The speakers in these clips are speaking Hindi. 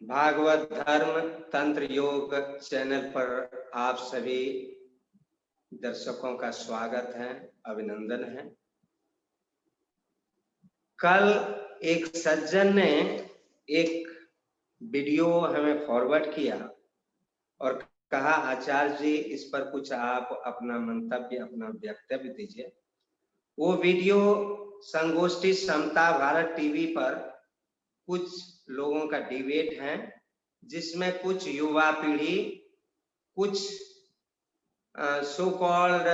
भागवत धर्म तंत्र योग चैनल पर आप सभी दर्शकों का स्वागत है, अभिनंदन है। कल एक सज्जन ने एक वीडियो हमें फॉरवर्ड किया और कहा, आचार्य जी इस पर कुछ आप अपना मंतव्य, अपना वक्तव्य दीजिए। वो वीडियो संगोष्ठी समता भारत टीवी पर कुछ लोगों का डिबेट है, जिसमें कुछ युवा पीढ़ी, कुछ सो कॉल्ड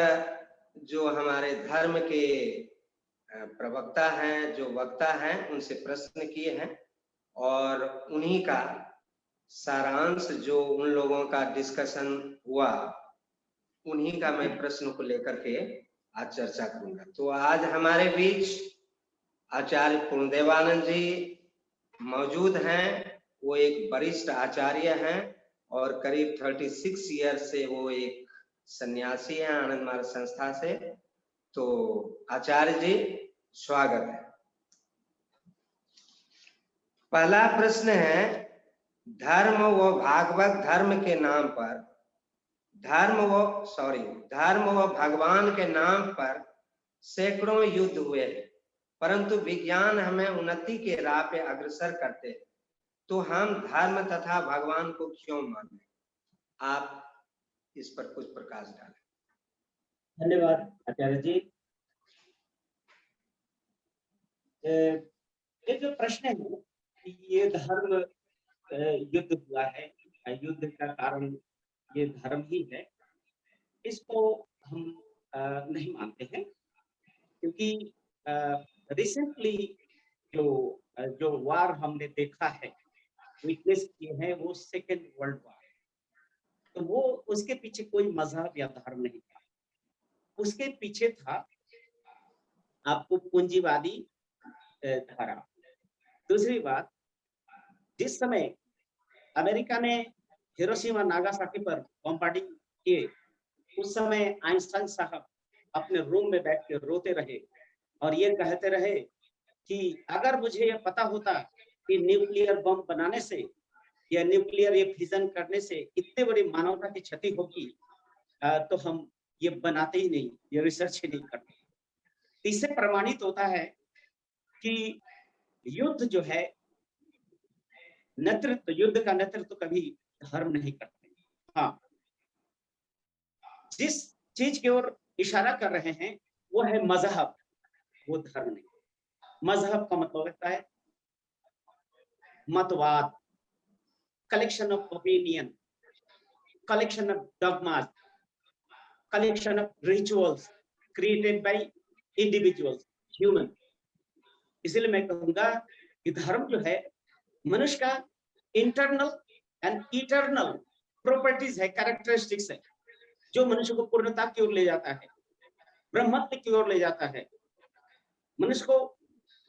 जो हमारे धर्म के प्रवक्ता हैं, जो वक्ता हैं, उनसे प्रश्न किए हैं और उन्हीं का सारांश जो उन लोगों का डिस्कशन हुआ, उन्हीं का मैं प्रश्न को लेकर के आज चर्चा करूंगा। तो आज हमारे बीच आचार्य पूर्णदेवानंद जी मौजूद हैं। वो एक वरिष्ठ आचार्य हैं और करीब 36 ईयर से वो एक सन्यासी हैं आनंद मार्ग संस्था से। तो आचार्य जी स्वागत है। पहला प्रश्न है, धर्म व भागवत धर्म के नाम पर, धर्म व भगवान के नाम पर सैकड़ों युद्ध हुए, परंतु विज्ञान हमें उन्नति के राह पे अग्रसर करते हैं, तो हम धर्म तथा भगवान को क्यों माने? आप इस पर कुछ प्रकाश डालें। धन्यवाद आचार्य जी। ये जो प्रश्न है, ये धर्म युद्ध हुआ है, युद्ध का कारण ये धर्म ही है, इसको हम नहीं मानते हैं, क्योंकि रिसेंटली जो वार हमने देखा है, विटनेस किए हैं, वो सेकेंड वर्ल्ड वार। तो वो उसके पीछे कोई मजहब या धर्म नहीं था, उसके पीछे था आपको पूंजीवादी धारा। दूसरी बात, जिस समय अमेरिका ने हिरोशिमा नागासाकी पर बमबार्डिंग किए, उस समय आइंस्टाइन साहब अपने रूम में बैठ के रोते रहे और ये कहते रहे कि अगर मुझे ये पता होता कि न्यूक्लियर बम बनाने से या न्यूक्लियर ये फिजन करने से इतने बड़ी मानवता की क्षति होगी, तो हम ये बनाते ही नहीं, ये रिसर्च ही नहीं करते। इससे प्रमाणित होता है कि युद्ध जो है, नेतृत्व, युद्ध का नेतृत्व कभी धर्म नहीं करते। हाँ, जिस चीज की ओर इशारा कर रहे हैं वो है मजहब, वो धर्म नहीं। मजहब का मतलब होता है मतवाद, collection of opinion, collection of dogmas, collection of rituals created by individuals, human. इसलिए मैं कहूंगा कि धर्म जो है मनुष्य का इंटरनल एंड इटर्नल प्रॉपर्टीज है, कैरेक्टरिस्टिक्स है, जो मनुष्य को पूर्णता की ओर ले जाता है, ब्रह्मत्व की ओर ले जाता है। मनुष्य को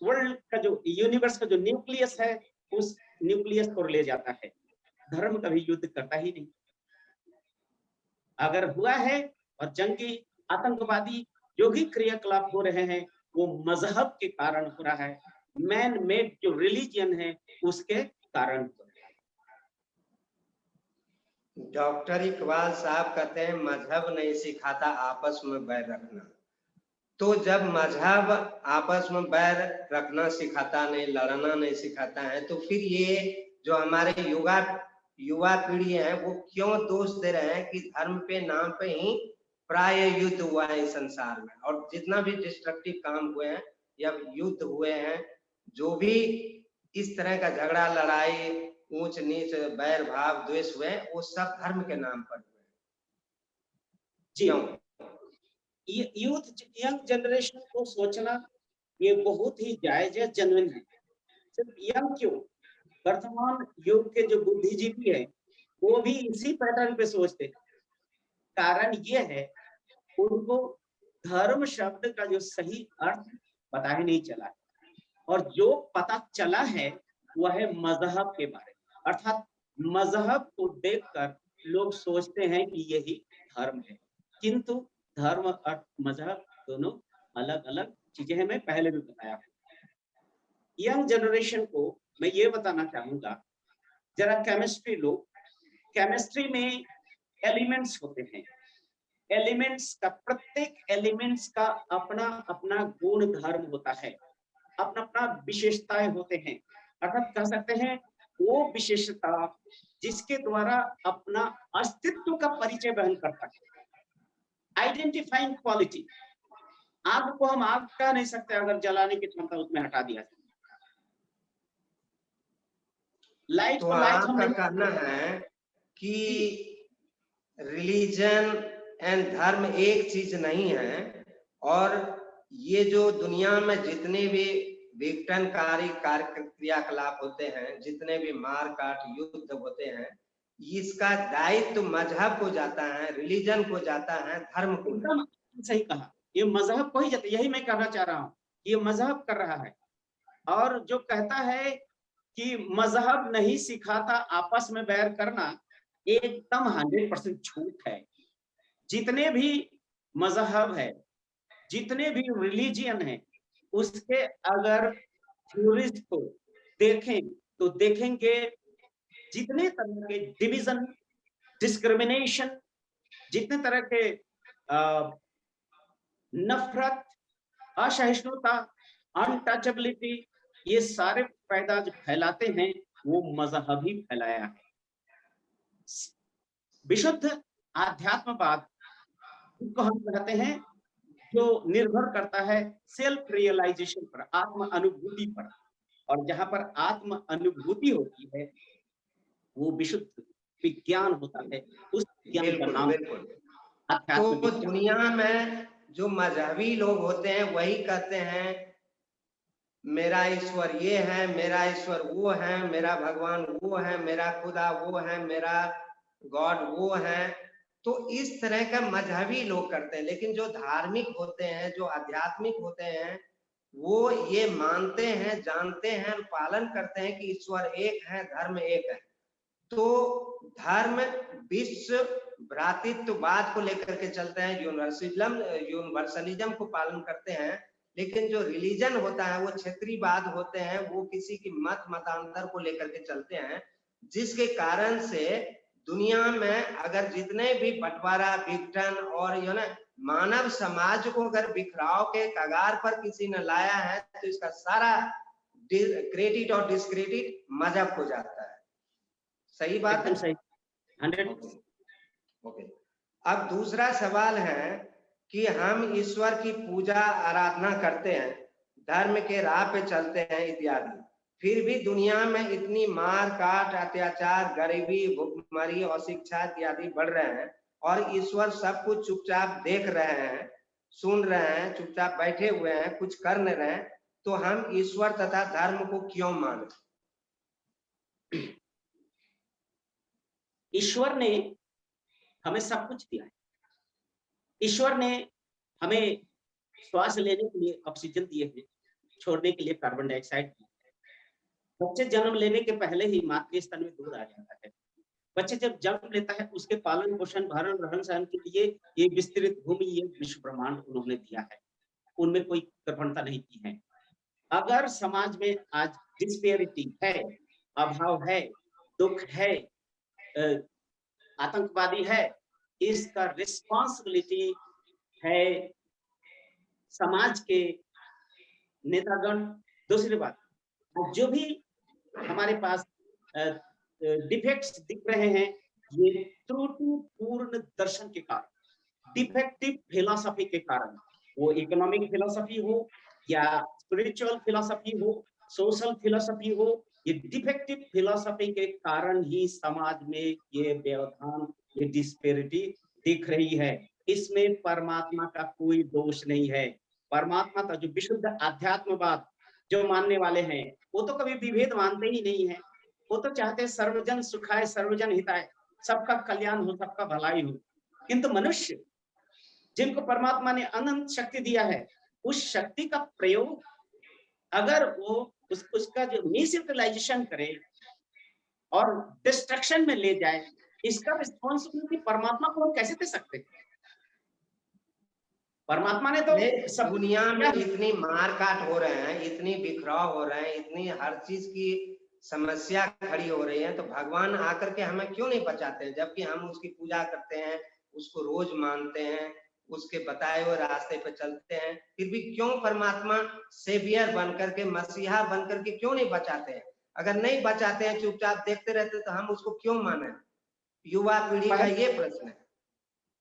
वर्ल्ड का जो, यूनिवर्स का जो न्यूक्लियस है, उस न्यूक्लियस को ले जाता है। धर्म कभी युद्ध करता ही नहीं। अगर हुआ है और जंगी, आतंकवादी जो भी क्रियाकलाप हो रहे हैं, वो मजहब के कारण हो रहा है, मैन मेड जो रिलीजन है उसके कारण हो रहा है। डॉक्टर इकबाल साहब कहते हैं मजहब नहीं सिखाता आपस में बैर रखना। तो जब मजहब आपस में बैर रखना सिखाता नहीं, लड़ना नहीं सिखाता है, तो फिर ये जो हमारे युवा पीढ़ी है वो क्यों दोष दे रहे हैं कि धर्म पे नाम पे ही प्राय युद्ध हुआ है इस संसार में, और जितना भी डिस्ट्रक्टिव काम हुए हैं या युद्ध हुए हैं, जो भी इस तरह का झगड़ा, लड़ाई, ऊंच नीच, बैर भाव, द्वेष हुए, वो सब धर्म के नाम पर हुए। क्यों? यूथ, यंग जनरेशन को सोचना ये बहुत ही जायज है, जेन्युइन है। सिर्फ यंग क्यों, वर्तमान युग के जो बुद्धिजीवी है वो भी इसी पैटर्न पे सोचते हैं। कारण ये है, उनको धर्म शब्द का जो सही अर्थ पता ही नहीं चला है, और जो पता चला है वह है मजहब के बारे में। अर्थात मजहब को देखकर लोग सोचते हैं कि यही धर्म है, किंतु धर्म और मजहब दोनों अलग अलग चीजें हैं। मैं पहले भी बताया हूँ, यंग जनरेशन को मैं ये बताना चाहूंगा, जरा केमिस्ट्री लो। केमिस्ट्री में एलिमेंट्स होते हैं, एलिमेंट्स का, प्रत्येक एलिमेंट्स का अपना अपना गुण धर्म होता है, अपना अपना विशेषताएं होते हैं। अर्थात कह सकते हैं वो विशेषता जिसके द्वारा अपना अस्तित्व का परिचय वहन करता है। Identifying quality. आग को हम आग कह नहीं सकते अगर जलाने की क्षमता उसमें हटा दिया जाए। लाइट तो को लाइट हम आपका नहीं कहना है कि रिलीजन एंड धर्म एक चीज नहीं है, और ये जो दुनिया में जितने भी विघटनकारी क्रियाकलाप होते हैं, जितने भी मार काट युद्ध होते हैं, इसका दायित्व मजहब को जाता है, रिलीजन को जाता है, धर्म को नहीं। एकदम सही कहा, ये मजहब को ही जाता, यही मैं कहना चाह रहा हूँ, ये मजहब कर रहा है। और जो कहता है कि मजहब नहीं सिखाता आपस में बैर करना, एकदम 100% झूठ है। जितने भी मजहब है, जितने भी रिलीजियन है, उसके अगर थ्योरीज को देखें तो देखेंगे जितने तरह के डिवीजन, डिस्क्रिमिनेशन, जितने तरह के नफरत, असहिष्णुता, अनटचेबिलिटी, ये सारे पैदा जो फैलाते हैं वो मजहब ही फैलाया है। विशुद्ध आध्यात्मवाद को हम कहते हैं जो निर्भर करता है सेल्फ रियलाइजेशन पर, आत्म अनुभूति पर, और जहां पर आत्म अनुभूति होती है वो विशुद्ध विज्ञान होता है। उस विज्ञान का नाम तो दुनिया में जो मजहबी लोग होते हैं वही कहते हैं मेरा ईश्वर ये है, मेरा ईश्वर वो है, मेरा भगवान वो है, मेरा खुदा वो है, मेरा गॉड वो है। तो इस तरह का मजहबी लोग करते हैं, लेकिन जो धार्मिक होते हैं, जो आध्यात्मिक होते हैं, वो ये मानते हैं, जानते हैं, पालन करते हैं कि ईश्वर एक है, धर्म एक है। तो धर्म विश्व भ्रातृत्ववाद को लेकर के चलते हैं, यूनिवर्सलिज्म को पालन करते हैं। लेकिन जो रिलीजन होता है वो क्षेत्रीयवाद होते हैं, वो किसी की मतांतर को लेकर के चलते हैं, जिसके कारण से दुनिया में अगर जितने भी बंटवारा, विघटन और मानव समाज को अगर बिखराव के कगार पर किसी ने लाया है, तो इसका सारा क्रेडिट और डिस्क्रेडिट मजहब को जाता है। सही बात है? सही। 100। ओके। अब दूसरा सवाल है कि हम ईश्वर की पूजा आराधना करते हैं, धर्म के राह पे चलते हैं इत्यादि, फिर भी दुनिया में इतनी मार काट, अत्याचार, गरीबी, भूखमरी और शिक्षा इत्यादि बढ़ रहे हैं, और ईश्वर सब कुछ चुपचाप देख रहे हैं, सुन रहे हैं, चुपचाप बैठे हुए हैं, कुछ कर नहीं रहे हैं। तो हम ईश्वर तथा धर्म को क्यों माने? ईश्वर ने हमें सब कुछ दिया है। ईश्वर ने हमें श्वास लेने के लिए ऑक्सीजन दिए हैं, छोड़ने के लिए कार्बन डाइऑक्साइड दिए। बच्चे जन्म लेने के पहले ही मातृ स्तन में दूध आ जाता है। बच्चे जब जन्म लेता है उसके पालन पोषण, भरण रहन सहन के लिए ये विस्तृत भूमि, ये विश्व ब्रह्मांड उन्होंने दिया है, उनमें कोई कृपणता नहीं की है। अगर समाज में आज डिस्पेरिटी है, अभाव है, दुख है, आतंकवादी है, इसका रिस्पॉन्सिबिलिटी है समाज के नेतागण। दूसरी बात, जो भी हमारे पास डिफेक्ट्स दिख रहे हैं, ये त्रुटिपूर्ण दर्शन के कारण, डिफेक्टिव फिलॉसफी के कारण, वो इकोनॉमिक फिलॉसफी हो या स्पिरिचुअल फिलॉसफी हो, सोशल फिलॉसफी हो, ये डिफेक्टिव फिलॉसफी के कारण ही समाज में ये व्यवधान, ये डिस्पेरिटी दिख रही है। इसमें परमात्मा का कोई दोष नहीं है। परमात्मा का जो विशुद्ध आध्यात्मवाद जो मानने वाले हैं, वो तो कभी विभेद मानते ही नहीं है। वो तो चाहते सर्वजन सुखाय, सर्वजन हिताय, सबका कल्याण हो, सबका भलाई हो। किंतु मनुष्य जिनको परमात्मा ने अनंत शक्ति दिया है, उस शक्ति का प्रयोग अगर वो उसका जो मिसयूटिलाइजेशन करे और डिस्ट्रक्शन में ले जाए, इसका रिस्पॉन्सिबिलिटी परमात्मा को हम कैसे दे सकते हैं? परमात्मा ने तो सब दुनिया में इतनी मारकाट हो रहे हैं, इतनी बिखराव हो रहे हैं, इतनी हर चीज की समस्या खड़ी हो रही है, तो भगवान आकर के हमें क्यों नहीं बचाते हैं? जबकि हम उसकी पूजा करते हैं, उसको रोज मानते हैं, उसके बताए हुए रास्ते पे चलते हैं, फिर भी क्यों परमात्मा सेवियर बनकर के, मसीहा बनकर के क्यों नहीं बचाते हैं? अगर नहीं बचाते हैं, चुपचाप देखते रहते, तो हम उसको क्यों माने? युवा पीढ़ी का ये प्रश्न है।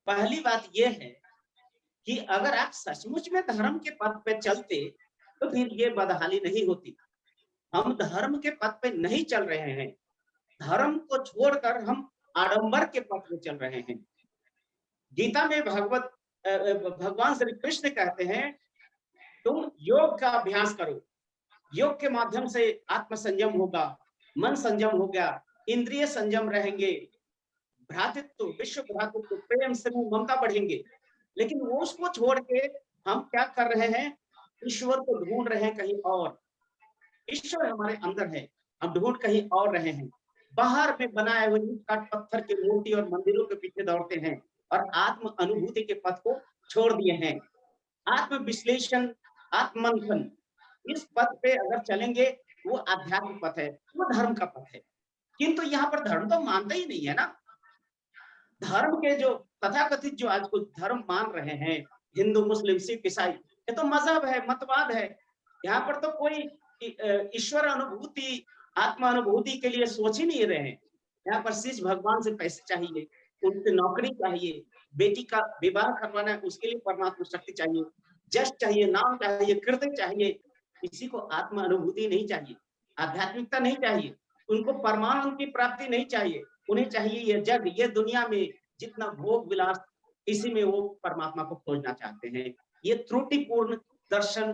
पहली बात ये है कि अगर आप सचमुच में धर्म के पथ पे चलते तो फिर ये बदहाली नहीं होती। हम धर्म के पथ पे नहीं चल रहे हैं, धर्म को छोड़कर हम आडंबर के पथ पे चल रहे हैं। गीता में भगवान श्री कृष्ण कहते हैं, तुम योग का अभ्यास करो, योग के माध्यम से आत्म संयम होगा, मन संयम हो गया, इंद्रिय संयम रहेंगे, भ्रातृत्व, विश्व भ्रातृत्व, प्रेम से ममता बढ़ेंगे। लेकिन वो उसको छोड़ के हम क्या कर रहे हैं? ईश्वर को ढूंढ रहे हैं कहीं और। ईश्वर हमारे अंदर है, हम ढूंढ कहीं और रहे हैं। बाहर में बनाए हुए काट पत्थर की मूर्ति और मंदिरों के पीछे दौड़ते हैं और आत्म अनुभूति के पथ को छोड़ दिए हैं। आत्म विश्लेषण, आत्ममंथन, इस पथ पे अगर चलेंगे वो आध्यात्मिक पथ है, वो धर्म का पथ है। किंतु यहाँ पर धर्म तो मानता ही नहीं है ना। धर्म के जो तथाकथित जो आज कुछ धर्म मान रहे हैं, हिंदू, मुस्लिम, सिख, ईसाई, ये तो मजहब है, मतवाद है। यहाँ पर तो कोई ईश्वर अनुभूति, आत्मा अनुभूति के लिए सोच ही नहीं रहे हैं। यहाँ पर सिर्फ भगवान से पैसे चाहिए, उनसे नौकरी चाहिए, बेटी का विवाह करवाना है उसके लिए परमात्मा शक्ति चाहिए, जश चाहिए, नाम चाहिए, कीर्तन चाहिए। किसी को आत्मा अनुभूति नहीं चाहिए, आध्यात्मिकता नहीं चाहिए, उनको परमानंद की प्राप्ति नहीं चाहिए। उन्हें चाहिए ये जग, ये दुनिया में जितना भोग विलास, इसी में वो परमात्मा को खोजना चाहते हैं। ये त्रुटिपूर्ण दर्शन,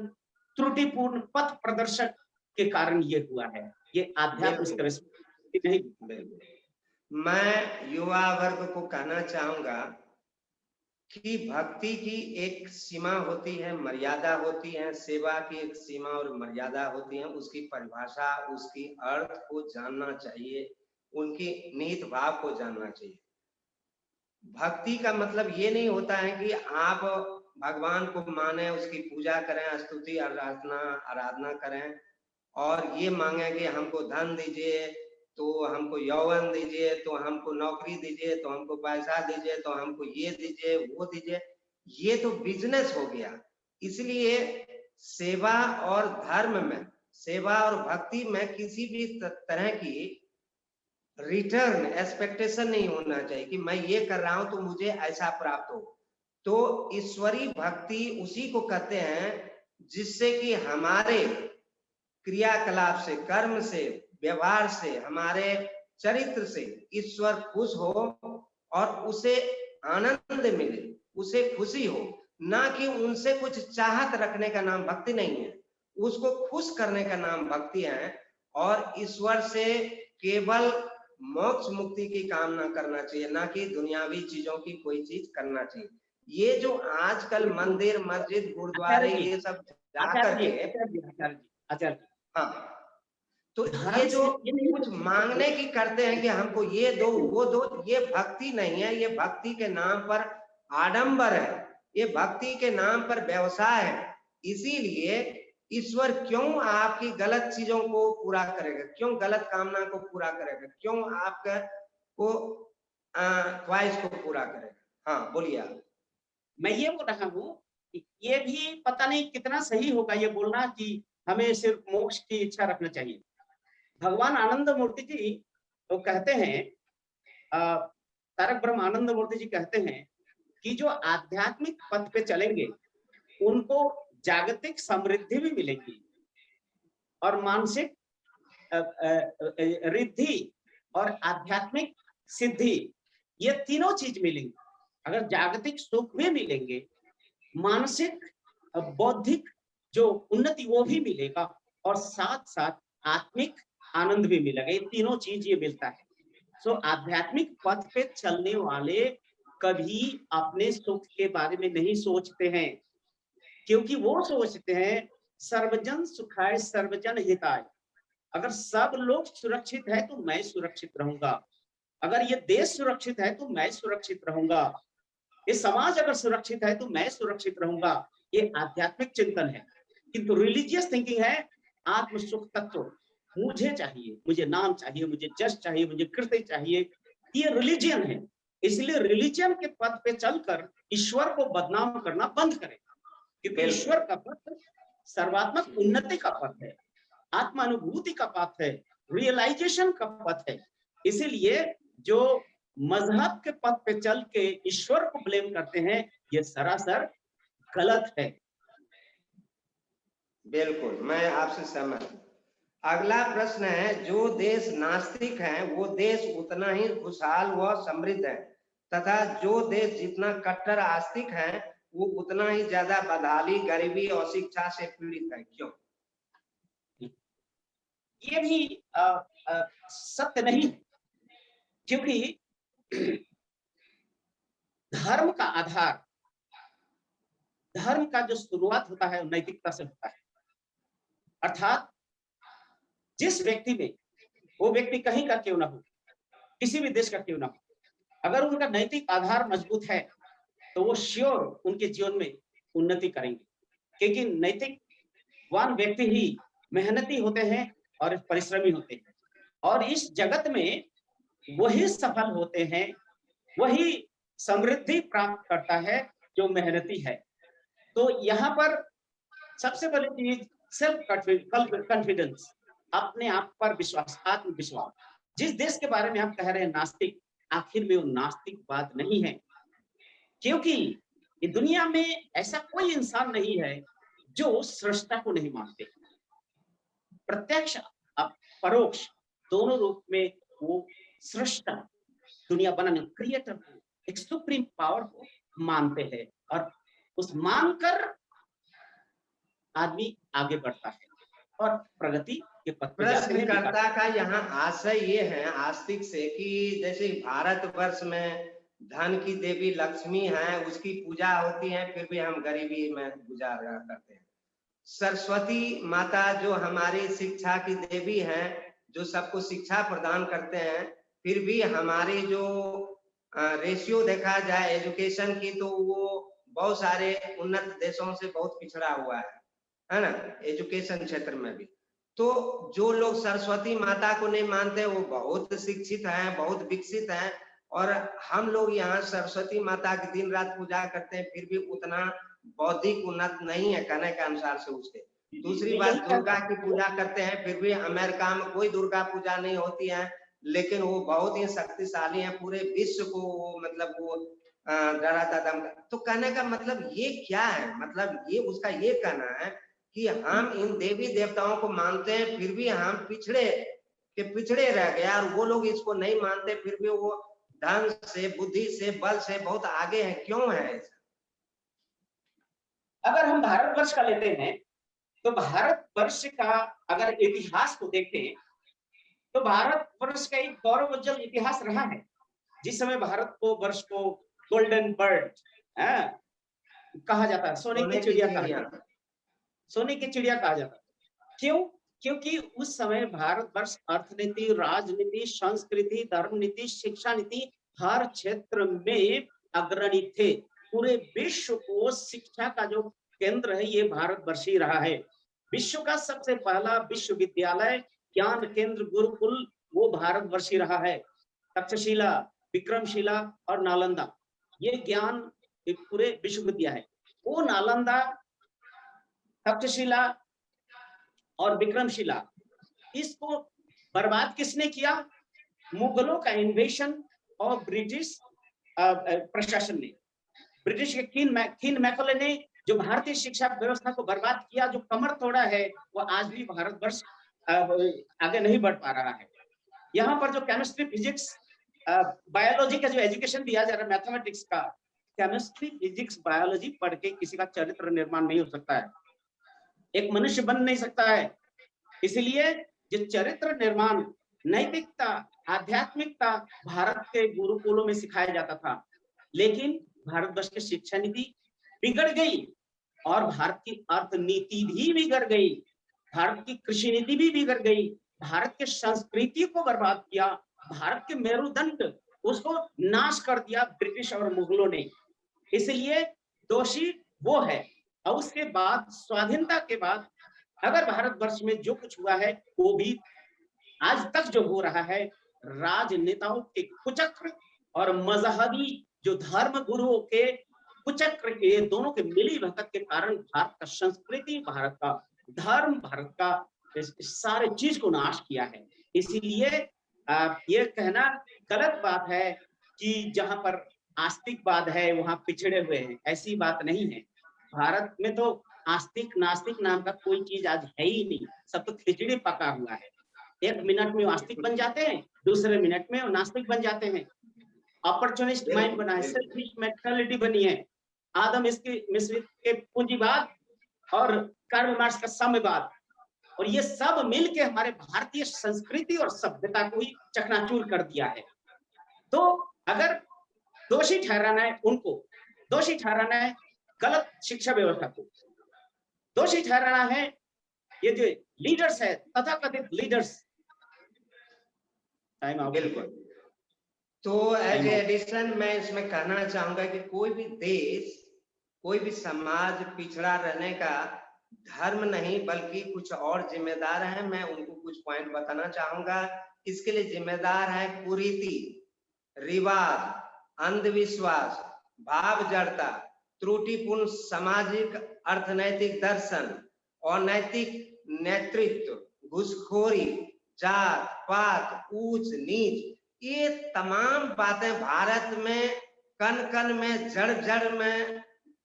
त्रुटिपूर्ण पथ प्रदर्शक के कारण ये हुआ है। ये आध्यात्मिक नहीं। मैं युवा वर्ग को कहना चाहूंगा कि भक्ति की एक सीमा होती है, मर्यादा होती है, सेवा की एक सीमा और मर्यादा होती है। उसकी परिभाषा, उसकी अर्थ को जानना चाहिए, उनकी निहित भाव को जानना चाहिए। भक्ति का मतलब ये नहीं होता है कि आप भगवान को माने, उसकी पूजा करें, स्तुति आराधना करें और ये मांगे कि हमको धन दीजिए, तो हमको यौवन दीजिए, तो हमको नौकरी दीजिए, तो हमको पैसा दीजिए, तो हमको ये दीजिए, वो दीजिए। ये तो बिजनेस हो गया। इसलिए सेवा और धर्म में, सेवा और भक्ति में किसी भी तरह की रिटर्न एक्सपेक्टेशन नहीं होना चाहिए कि मैं ये कर रहा हूं तो मुझे ऐसा प्राप्त हो। तो ईश्वरी भक्ति उसी को कहते हैं जिससे कि हमारे क्रियाकलाप से, कर्म से, व्यवहार से, हमारे चरित्र से ईश्वर खुश हो और उसे आनंद मिले, उसे खुशी हो। ना कि उनसे कुछ चाहत रखने का नाम भक्ति नहीं है, उसको खुश करने का नाम भक्ति है। और ईश्वर से केवल मोक्ष मुक्ति की कामना करना चाहिए, ना कि दुनियावी चीजों की कोई चीज करना चाहिए। ये जो आजकल मंदिर, मस्जिद, गुरुद्वारे ये सब जाकर के, हाँ, तो ये जो कुछ मांगने की करते हैं कि हमको ये दो, वो दो, ये भक्ति नहीं है। ये भक्ति के नाम पर आडंबर है, ये भक्ति के नाम पर व्यवसाय है। इसीलिए ईश्वर क्यों आपकी गलत चीजों को पूरा करेगा, क्यों गलत कामना को पूरा करेगा, क्यों आपका को ख्वाहिश को पूरा करेगा? हाँ, बोलिए आप। मैं ये बोल रहा हूँ, ये भी पता नहीं कितना सही होगा ये बोलना कि हमें सिर्फ मोक्ष की इच्छा रखना चाहिए। भगवान आनंद मूर्ति जी तो कहते हैं, तारक ब्रह्म आनंद मूर्ति जी कहते हैं कि जो आध्यात्मिक पथ पे चलेंगे उनको जागतिक समृद्धि भी मिलेगी और मानसिक रिद्धि और आध्यात्मिक सिद्धि, ये तीनों चीज मिलेंगी। अगर जागतिक सुख भी मिलेंगे, मानसिक बौद्धिक जो उन्नति वो भी मिलेगा और साथ साथ आत्मिक आनंद भी मिलेगा। ये तीनों चीज ये मिलता है। सो आध्यात्मिक पथ पे चलने वाले कभी अपने सुख के बारे में नहीं सोचते हैं, क्योंकि वो सोचते हैं सर्वजन सुखाय सर्वजन हिताय। अगर सब लोग सुरक्षित है तो मैं सुरक्षित रहूंगा, अगर ये देश सुरक्षित है तो मैं सुरक्षित रहूंगा, ये समाज अगर सुरक्षित है तो मैं सुरक्षित रहूंगा, ये आध्यात्मिक चिंतन है। किंतु रिलीजियस थिंकिंग है आत्म सुख तत्व, मुझे चाहिए, मुझे नाम चाहिए, मुझे जश चाहिए, मुझे कीर्ति चाहिए, ये रिलीजियन है। इसलिए रिलीजियन के पद पे चलकर ईश्वर को बदनाम करना बंद करें, क्योंकि ईश्वर का पद सर्वात्मक उन्नति का पद है, आत्मानुभूति का पथ है, रियलाइजेशन का पथ है। इसीलिए जो मजहब के पथ पे चल के ईश्वर को ब्लेम करते हैं, ये सरासर गलत है। बिल्कुल, मैं आपसे सहमत हूं। अगला प्रश्न है, जो देश नास्तिक हैं वो देश उतना ही खुशहाल व समृद्ध है, तथा जो देश जितना कट्टर आस्तिक है वो उतना ही ज्यादा बदहाली, गरीबी और शिक्षा से पीड़ित है, क्यों? ये भी सत्य नहीं, क्योंकि धर्म का आधार, धर्म का जो शुरुआत होता है नैतिकता से होता है। अर्थात जिस व्यक्ति में, वो व्यक्ति कहीं का क्यों ना हो, किसी भी देश का क्यों ना हो, अगर उनका नैतिक आधार मजबूत है तो वो श्योर उनके जीवन में उन्नति करेंगे, क्योंकि नैतिकवान व्यक्ति ही मेहनती होते हैं और परिश्रमी होते हैं, और इस जगत में वही सफल होते हैं, वही समृद्धि प्राप्त करता है जो मेहनती है। तो यहाँ पर सबसे बड़ी चीज सेल्फ कॉन्फिडेंस, अपने आप पर विश्वास, आत्मविश्वास। जिस देश के बारे में आप कह रहे हैं नास्तिक, आखिर में वो नास्तिकवाद नहीं है, क्योंकि ये दुनिया में ऐसा कोई इंसान नहीं है जो सृष्टा को नहीं मानते। प्रत्यक्ष परोक्ष दोनों रूप में वो सृष्टा, दुनिया बनाने क्रिएटर को, एक सुप्रीम पावर को मानते हैं, और उस मानकर आदमी आगे बढ़ता है और प्रगति के पथ पर जाते हैं। प्रश्नकर्ता का यहाँ आशय ये है आस्तिक से कि जैसे भारतवर्ष में धन की देवी लक्ष्मी है, उसकी पूजा होती है, फिर भी हम गरीबी में गुजारा करते हैं। सरस्वती माता जो हमारी शिक्षा की देवी हैं, जो सबको शिक्षा प्रदान करते हैं, फिर भी हमारी जो रेशियो देखा जाए एजुकेशन की, तो वो बहुत सारे उन्नत देशों से बहुत पिछड़ा हुआ है ना, एजुकेशन क्षेत्र में भी। तो जो लोग सरस्वती माता को नहीं मानते वो बहुत शिक्षित हैं, बहुत विकसित हैं, और हम लोग यहाँ सरस्वती माता की दिन रात पूजा करते हैं, फिर भी उतना बौद्धिक उन्नत नहीं है कहने के अनुसार से उसके। दूसरी बात, दुर्गा की पूजा करते हैं, फिर भी अमेरिका में कोई दुर्गा पूजा नहीं होती है, लेकिन वो बहुत ही शक्तिशाली है, पूरे विश्व को मतलब वो डराता दम। तो कहने का मतलब ये क्या है, मतलब ये उसका ये कहना है कि हम इन देवी देवताओं को मानते हैं, फिर भी हम पिछड़े रह गए, और वो लोग इसको नहीं मानते, फिर भी वो धन से, बुद्धि से, बल से बहुत आगे हैं, क्यों है ऐसा? अगर हम भारतवर्ष का लेते हैं तो भारतवर्ष का अगर इतिहास को देखते हैं तो भारतवर्ष का एक गौरवोज्जवल इतिहास रहा है। जिस समय भारत को वर्ष को गोल्डन बर्ड कहा जाता है, सोने की चिड़िया कहा जाता है, सोने की चिड़िया कहा जाता है। क्यों? क्योंकि उस समय भारतवर्ष अर्थनीति, राजनीति, संस्कृति, धर्म नीति, शिक्षा नीति हर क्षेत्र में अग्रणी थे। पूरे विश्व को शिक्षा का जो केंद्र है ये भारतवर्ष ही रहा है। विश्व का सबसे पहला विश्वविद्यालय, ज्ञान केंद्र, गुरुकुल वो भारतवर्ष ही रहा है। तक्षशिला, विक्रमशिला और नालंदा, ये ज्ञान एक पूरे विश्वविद्यालय है। वो नालंदा, तक्षशिला और विक्रमशिला, इसको बर्बाद किसने किया? मुगलों का इन्वेशन और ब्रिटिश प्रशासन ने, ब्रिटिश के किंग मैकले ने जो भारतीय शिक्षा व्यवस्था को बर्बाद किया, जो कमर तोड़ा है, वो आज भी भारतवर्ष आगे नहीं बढ़ पा रहा है। यहाँ पर जो केमिस्ट्री, फिजिक्स, बायोलॉजी का जो एजुकेशन दिया जा रहा है, मैथमेटिक्स का, केमिस्ट्री, फिजिक्स, बायोलॉजी पढ़ के किसी का चरित्र निर्माण नहीं हो सकता है, एक मनुष्य बन नहीं सकता है। इसलिए जो चरित्र निर्माण, नैतिकता, आध्यात्मिकता भारत के गुरुकुलों में सिखाया जाता था, लेकिन भारतवर्ष की शिक्षा नीति बिगड़ गई और भारत की अर्थनीति भी बिगड़ गई, भारत की कृषि नीति भी बिगड़ गई, भारत के संस्कृति को बर्बाद किया, भारत के मेरुदंड उसको नाश कर दिया ब्रिटिश और मुगलों ने। इसलिए दोषी वो है। और उसके बाद स्वाधीनता के बाद अगर भारतवर्ष में जो कुछ हुआ है वो भी आज तक जो हो रहा है, राजनेताओं के कुचक्र और मजहबी जो धर्म गुरुओं के कुचक्र, ये दोनों के मिली भगत के कारण भारत का संस्कृति, भारत का धर्म, भारत का इस सारे चीज को नाश किया है। इसीलिए ये कहना गलत बात है कि जहां पर आस्तिकवाद है वहां पिछड़े हुए हैं, ऐसी बात नहीं है। भारत में तो आस्तिक नास्तिक नाम का कोई चीज आज है ही नहीं, सब तो खिचड़ी पका हुआ है। 1 मिनट में वो आस्तिक बन जाते हैं, दूसरे मिनट में वो नास्तिक बन जाते हैं। अपॉर्चुनिस्ट माइंड बना है, सेल्फिश मेंटालिटी बनी है। आदम इसकी मिस्र के पूंजीवाद और कार्ल मार्क्स का साम्यवाद, और ये सब मिलके हमारे भारतीय संस्कृति और सभ्यता को ही चकनाचूर कर दिया है। तो अगर दोषी ठहराना है उनको, दोषी ठहराना है गलत शिक्षा व्यवस्था को, दोषी ठहराना है ये जो लीडर्स है, तथाकथित लीडर्स। बिल्कुल। तो एज एडिशन मैं इसमें कहना चाहूंगा कि कोई भी देश, कोई भी समाज पिछड़ा रहने का धर्म नहीं बल्कि कुछ और जिम्मेदार हैं। मैं उनको कुछ पॉइंट बताना चाहूंगा। इसके लिए जिम्मेदार है कुरीति, रिवाज, अंधविश्वास, भाव जड़ता, त्रुटिपूर्ण सामाजिक अर्थनैतिक दर्शन, अनैतिक नेतृत्व, घूसखोरी, जात पात, ऊंच नीच, ये तमाम बातें भारत में कण कण में, जड़ जड़ में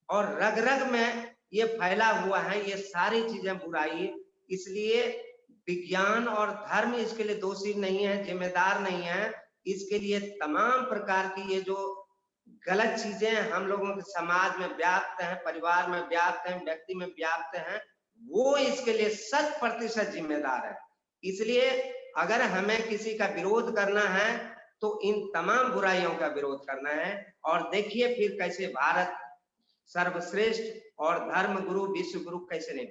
और रग रग में ये फैला हुआ है। ये सारी चीजें बुराई, इसलिए विज्ञान और धर्म इसके लिए दोषी नहीं है, जिम्मेदार नहीं है। इसके लिए तमाम प्रकार की ये जो गलत चीजें हम लोगों के समाज में व्याप्त हैं, परिवार में व्याप्त हैं, व्यक्ति में व्याप्त हैं, वो इसके लिए 100% जिम्मेदार है। इसलिए अगर हमें किसी का विरोध करना है तो इन तमाम बुराइयों का विरोध करना है। और देखिए फिर कैसे भारत सर्वश्रेष्ठ और धर्म गुरु, विश्व गुरु कैसे नहीं